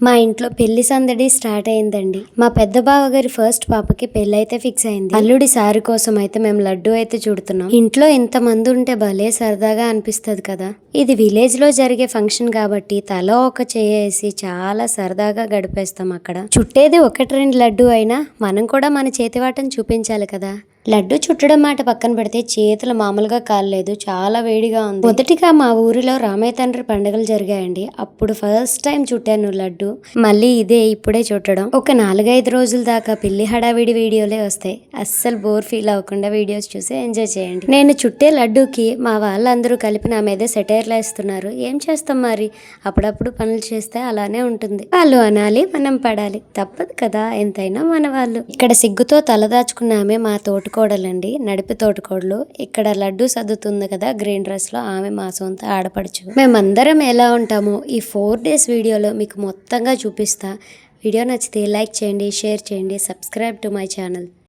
మా ఇంట్లో పెళ్లి సందడి స్టార్ట్ అయిందండి. మా పెద్ద బావ గారి ఫస్ట్ పాపకి పెళ్లి అయితే ఫిక్స్ అయింది. అల్లుడి సారి కోసం అయితే మేము లడ్డు అయితే చూడుతున్నాం. ఇంట్లో ఇంత మంది ఉంటే భలే సరదాగా అనిపిస్తుంది కదా. ఇది విలేజ్ లో జరిగే ఫంక్షన్ కాబట్టి తల ఒక చేసి చాలా సరదాగా గడిపేస్తాం. అక్కడ చుట్టేది ఒకటి రెండు లడ్డు అయినా మనం కూడా మన చేతివాటం చూపించాలి కదా. లడ్డు చుట్టడం మాట పక్కన పెడితే చేతులు మామూలుగా కాలేదు, చాలా వేడిగా ఉంది. మొదటిగా మా ఊరిలో రామయ్య తండ్రి పండుగలు జరిగాయండి. అప్పుడు ఫస్ట్ టైం చుట్టాను లడ్డు. మళ్ళీ ఇదే ఇప్పుడే చుట్టడం. ఒక 4-5 రోజుల దాకా పెళ్లి హడావిడి వీడియోలే వస్తాయి. అస్సలు బోర్ ఫీల్ అవ్వకుండా వీడియోస్ చూసి ఎంజాయ్ చేయండి. నేను చుట్టే లడ్డూకి మా వాళ్ళందరూ కలిపి నా మీద సెటైర్లు వేస్తున్నారు. ఏం చేస్తాం మరి, అప్పుడప్పుడు పనులు చేస్తే అలానే ఉంటుంది. వాళ్ళు అనాలి, మనం పడాలి, తప్పదు కదా, ఎంతైనా మన వాళ్ళు. ఇక్కడ సిగ్గుతో తలదాచుకున్నామే మా తోటకోడలండి, నడిపి తోటకోడలు. ఇక్కడ లడ్డు సర్దుతుంది కదా గ్రీన్ డ్రెస్ లో, ఆమె మా సొంత ఆడపడుచు. మేమందరం ఎలా ఉంటామో ఈ 4 days వీడియోలో మీకు మొత్తంగా చూపిస్తా. వీడియో నచ్చితే లైక్ చేయండి, షేర్ చేయండి, సబ్స్క్రైబ్ టు మై ఛానల్.